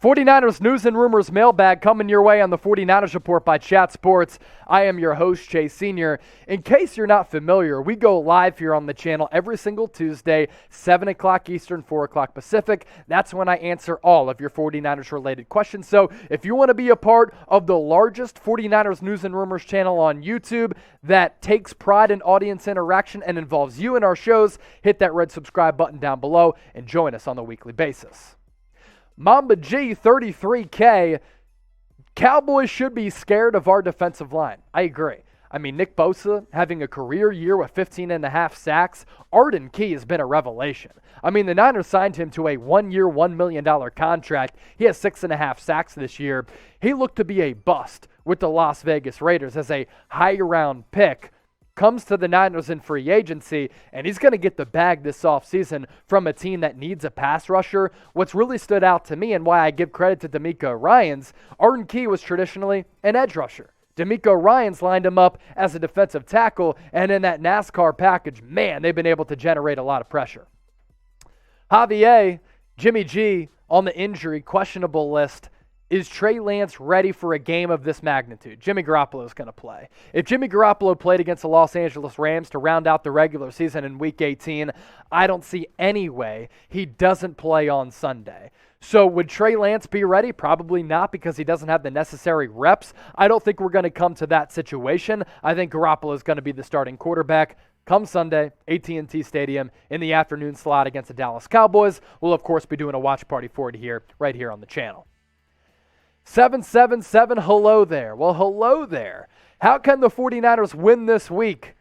49ers news and rumors mailbag coming your way on the 49ers Report by Chat Sports. I am your host, Chase Sr. In case you're not familiar, we go live here on the channel every single Tuesday, 7 o'clock Eastern, 4 o'clock Pacific. That's when I answer all of your 49ers related questions. So if you want to be a part of the largest 49ers news and rumors channel on YouTube that takes pride in audience interaction and involves you in our shows, hit that red subscribe button down below and join us on a weekly basis. Mamba G, 33K. Cowboys should be scared of our defensive line. I agree. I mean, Nick Bosa having a career year with 15.5 sacks. Arden Key has been a revelation. I mean, the Niners signed him to a one-year, $1 million contract. He has 6.5 sacks this year. He looked to be a bust with the Las Vegas Raiders as a high-round pick. Comes to the Niners in free agency, and he's going to get the bag this offseason from a team that needs a pass rusher. What's really stood out to me and why I give credit to DeMeco Ryans, Arden Key was traditionally an edge rusher. DeMeco Ryans lined him up as a defensive tackle, and in that NASCAR package, man, they've been able to generate a lot of pressure. Javi A, Jimmy G on the injury questionable list. Is Trey Lance ready for a game of this magnitude? Jimmy Garoppolo is going to play. If Jimmy Garoppolo played against the Los Angeles Rams to round out the regular season in Week 18, I don't see any way he doesn't play on Sunday. So would Trey Lance be ready? Probably not, because he doesn't have the necessary reps. I don't think we're going to come to that situation. I think Garoppolo is going to be the starting quarterback come Sunday, AT&T Stadium, in the afternoon slot against the Dallas Cowboys. We'll, of course, be doing a watch party for it here, right here on the channel. 777, hello there. Well, hello there. How can the 49ers win this week?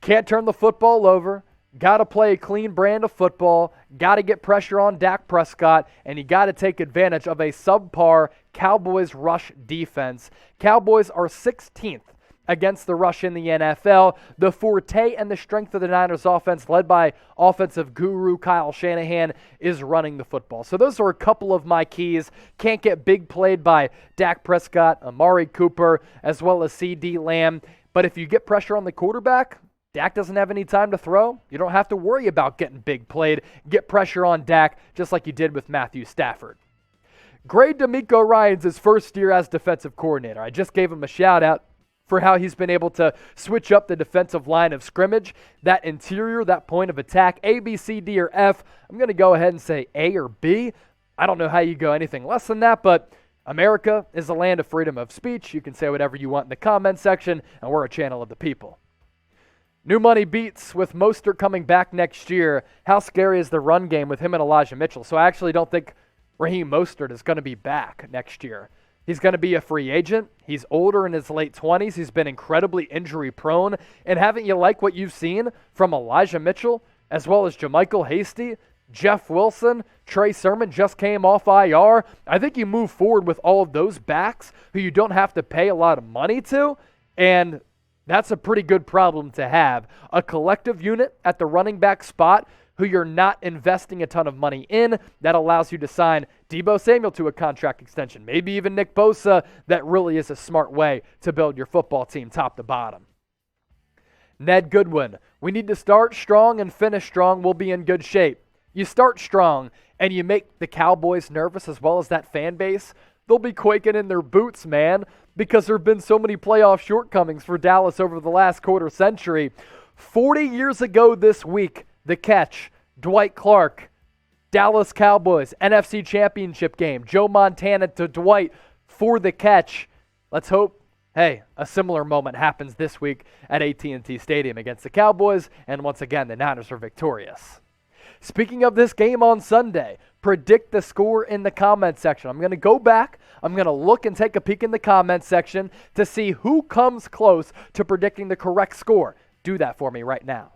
Can't turn the football over. Got to play a clean brand of football. Got to get pressure on Dak Prescott. And you got to take advantage of a subpar Cowboys rush defense. Cowboys are 16th against the rush in the NFL. The forte and the strength of the Niners offense, led by offensive guru Kyle Shanahan, is running the football. So those are a couple of my keys. Can't get big played by Dak Prescott, Amari Cooper, as well as C.D. Lamb. But if you get pressure on the quarterback, Dak doesn't have any time to throw. You don't have to worry about getting big played. Get pressure on Dak just like you did with Matthew Stafford. Grade DeMeco Ryans' first year as defensive coordinator. I just gave him a shout out for how he's been able to switch up the defensive line of scrimmage, that interior, that point of attack, A, B, C, D, or F. I'm going to go ahead and say A or B. I don't know how you go anything less than that, but America is a land of freedom of speech. You can say whatever you want in the comment section, and we're a channel of the people. New money beats with Mostert coming back next year. How scary is the run game with him and Elijah Mitchell? So I actually don't think Raheem Mostert is going to be back next year. He's going to be a free agent. He's older, in his late 20s. He's been incredibly injury prone. And haven't you liked what you've seen from Elijah Mitchell, as well as JaMychal Hasty, Jeff Wilson, Trey Sermon just came off IR? I think you move forward with all of those backs who you don't have to pay a lot of money to, and that's a pretty good problem to have. A collective unit at the running back spot who you're not investing a ton of money in, that allows you to sign Deebo Samuel to a contract extension, maybe even Nick Bosa. That really is a smart way to build your football team top to bottom. Ned Goodwin, we need to start strong and finish strong. We'll be in good shape. You start strong and you make the Cowboys nervous, as well as that fan base. They'll be quaking in their boots, man, because there have been so many playoff shortcomings for Dallas over the last quarter century. 40 years ago this week, the catch, Dwight Clark, Dallas Cowboys, NFC Championship game, Joe Montana to Dwight for the catch. Let's hope, hey, a similar moment happens this week at AT&T Stadium against the Cowboys, and once again, the Niners are victorious. Speaking of this game on Sunday, predict the score in the comment section. I'm going to go back. I'm going to look and take a peek in the comment section to see who comes close to predicting the correct score. Do that for me right now.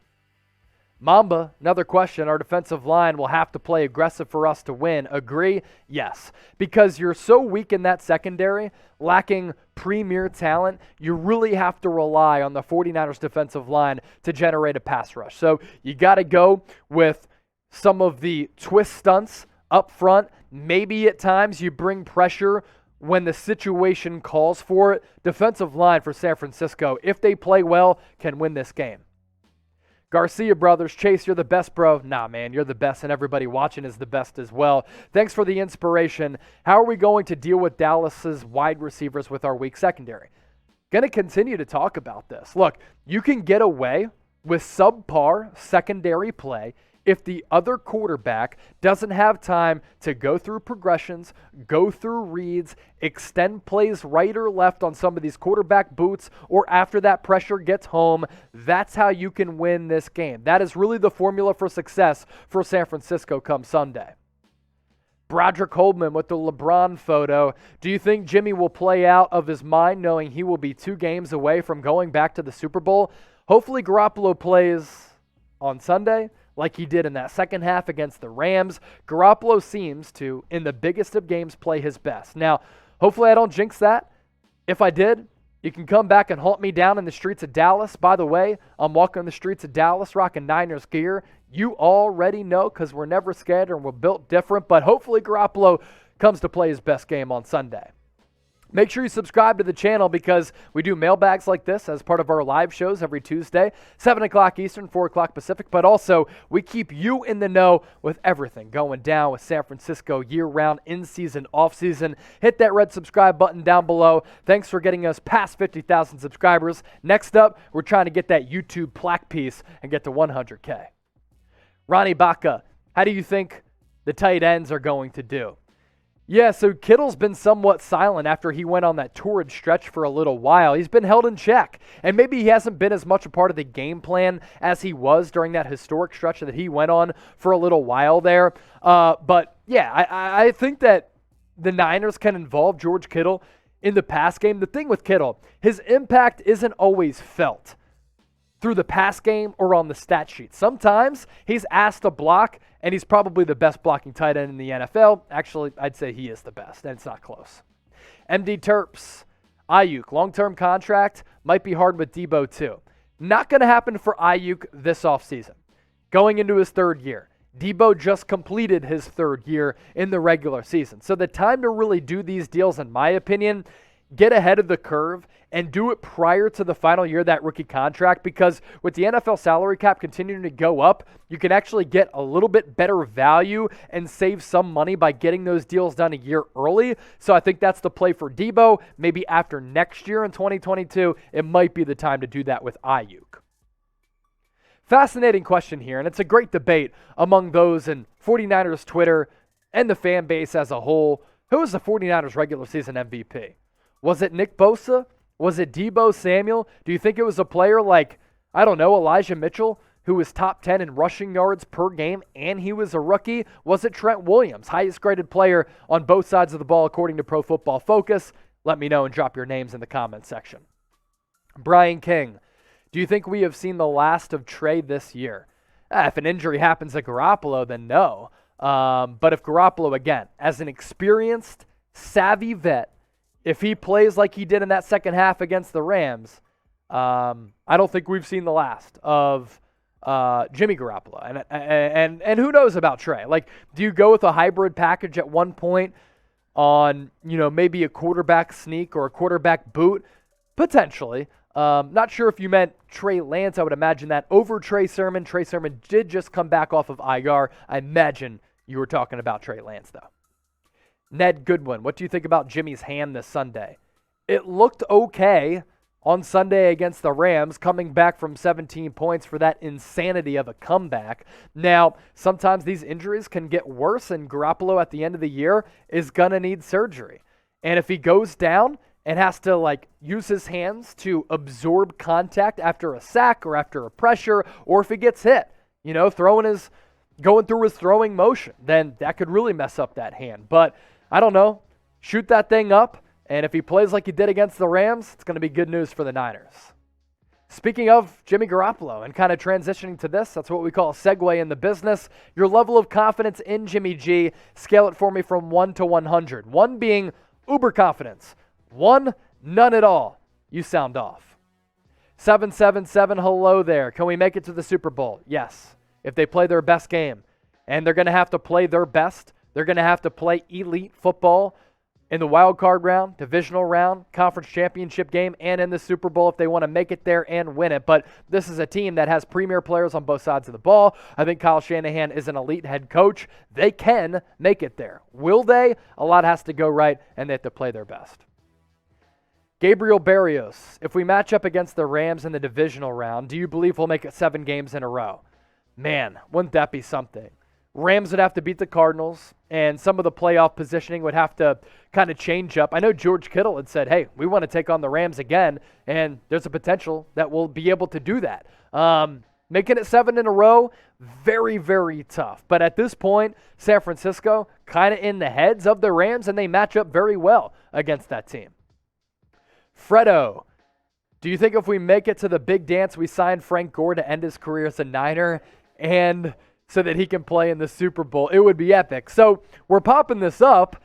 Mamba, another question. Our defensive line will have to play aggressive for us to win. Agree? Yes. Because you're so weak in that secondary, lacking premier talent, you really have to rely on the 49ers defensive line to generate a pass rush. So you got to go with some of the twist stunts up front. Maybe at times you bring pressure when the situation calls for it. Defensive line for San Francisco, if they play well, can win this game. Garcia Brothers, Chase, you're the best, bro. Nah, man, you're the best, and everybody watching is the best as well. Thanks for the inspiration. How are we going to deal with Dallas's wide receivers with our weak secondary? Going to continue to talk about this. Look, you can get away with subpar secondary play if the other quarterback doesn't have time to go through progressions, go through reads, extend plays right or left on some of these quarterback boots, or after that pressure gets home, that's how you can win this game. That is really the formula for success for San Francisco come Sunday. Brodrick Holdman with the LeBron photo. Do you think Jimmy will play out of his mind knowing he will be 2 games away from going back to the Super Bowl? Hopefully Garoppolo plays on Sunday like he did in that second half against the Rams. Garoppolo seems to, in the biggest of games, play his best. Now, hopefully I don't jinx that. If I did, you can come back and haunt me down in the streets of Dallas. By the way, I'm walking the streets of Dallas rocking Niners gear. You already know because we're never scared and we're built different. But hopefully Garoppolo comes to play his best game on Sunday. Make sure you subscribe to the channel because we do mailbags like this as part of our live shows every Tuesday, 7 o'clock Eastern, 4 o'clock Pacific. But also, we keep you in the know with everything going down with San Francisco year-round, in-season, off-season. Hit that red subscribe button down below. Thanks for getting us past 50,000 subscribers. Next up, we're trying to get that YouTube plaque piece and get to 100K. Ronnie Baca, how do you think the tight ends are going to do? Yeah, so Kittle's been somewhat silent after he went on that torrid stretch for a little while. He's been held in check, and maybe he hasn't been as much a part of the game plan as he was during that historic stretch that he went on for a little while there. But, yeah, I think that the Niners can involve George Kittle in the pass game. The thing with Kittle, his impact isn't always felt through the pass game or on the stat sheet. Sometimes he's asked to block, and he's probably the best blocking tight end in the NFL. Actually, I'd say he is the best, and it's not close. MD Terps, Aiyuk, long-term contract, might be hard with Deebo too. Not going to happen for Aiyuk this offseason. Going into his 3rd year. Deebo just completed his 3rd year in the regular season. So the time to really do these deals, in my opinion, get ahead of the curve and do it prior to the final year of that rookie contract, because with the NFL salary cap continuing to go up, you can actually get a little bit better value and save some money by getting those deals done a year early. So I think that's the play for Deebo. Maybe after next year in 2022, it might be the time to do that with Aiyuk. Fascinating question here, and it's a great debate among those in 49ers Twitter and the fan base as a whole. Who is the 49ers regular season MVP? Was it Nick Bosa? Was it Deebo Samuel? Do you think it was a player like, I don't know, Elijah Mitchell, who was top 10 in rushing yards per game and he was a rookie? Was it Trent Williams, highest graded player on both sides of the ball according to Pro Football Focus? Let me know and drop your names in the comment section. Bryan King, do you think we have seen the last of Trey this year? If an injury happens to Garoppolo, then no. But if Garoppolo, again, as an experienced, savvy vet, if he plays like he did in that second half against the Rams, I don't think we've seen the last of Jimmy Garoppolo. And who knows about Trey? Like, do you go with a hybrid package at one point on, maybe a quarterback sneak or a quarterback boot? Potentially. Not sure if you meant Trey Lance. I would imagine that over Trey Sermon. Trey Sermon did just come back off of IR. I imagine you were talking about Trey Lance, though. Ned Goodwin, what do you think about Jimmy's hand this Sunday? It looked okay on Sunday against the Rams, coming back from 17 points for that insanity of a comeback. Now, sometimes these injuries can get worse, and Garoppolo at the end of the year is going to need surgery. And if he goes down and has to use his hands to absorb contact after a sack or after a pressure, or if he gets hit, going through his throwing motion, then that could really mess up that hand. But I don't know. Shoot that thing up, and if he plays like he did against the Rams, it's going to be good news for the Niners. Speaking of Jimmy Garoppolo and kind of transitioning to this, that's what we call a segue in the business. Your level of confidence in Jimmy G, scale it for me from 1 to 100. 1 being uber confidence. 1, none at all. You sound off. 777, hello there. Can we make it to the Super Bowl? Yes. If they play their best game. And they're going to have to play their best. They're going to have to play elite football. in the wild card round, divisional round, conference championship game, and in the Super Bowl if they want to make it there and win it. But this is a team that has premier players on both sides of the ball. I think Kyle Shanahan is an elite head coach. They can make it there. Will they? A lot has to go right, and they have to play their best. Gabriel Barrios, if we match up against the Rams in the divisional round, do you believe we'll make it 7 games in a row? Man, wouldn't that be something? Rams would have to beat the Cardinals, and some of the playoff positioning would have to kind of change up. I know George Kittle had said, hey, we want to take on the Rams again, and there's a potential that we'll be able to do that. Making it 7 in a row, very, very tough. But at this point, San Francisco kind of in the heads of the Rams, and they match up very well against that team. FREDDO, do you think if we make it to the big dance, we sign Frank Gore to end his career as a Niner and so that he can play in the Super Bowl? It would be epic. So we're popping this up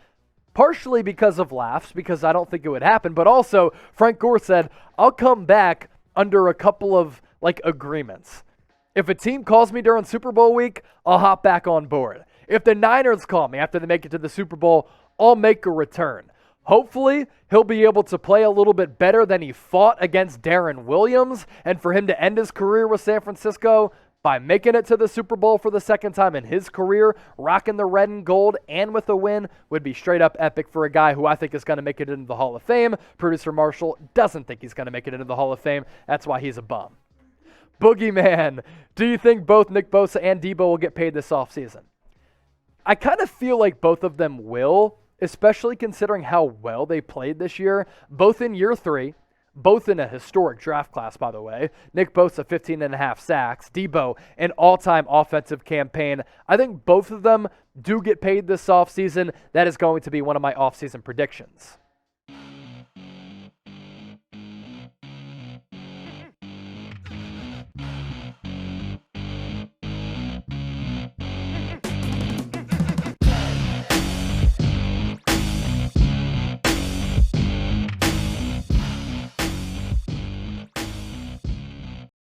partially because of laughs, because I don't think it would happen, but also Frank Gore said, I'll come back under a couple of agreements. If a team calls me during Super Bowl week, I'll hop back on board. If the Niners call me after they make it to the Super Bowl, I'll make a return. Hopefully, he'll be able to play a little bit better than he fought against Darren Williams, and for him to end his career with San Francisco by making it to the Super Bowl for the second time in his career, rocking the red and gold, and with a win would be straight up epic for a guy who I think is going to make it into the Hall of Fame. Producer Marshall doesn't think he's going to make it into the Hall of Fame. That's why he's a bum. Boogieman, do you think both Nick Bosa and Deebo will get paid this offseason? I kind of feel like both of them will, especially considering how well they played this year, both in year 3, both in a historic draft class, by the way. Nick Bosa, 15.5 sacks. Deebo, an all-time offensive campaign. I think both of them do get paid this offseason. That is going to be one of my offseason predictions.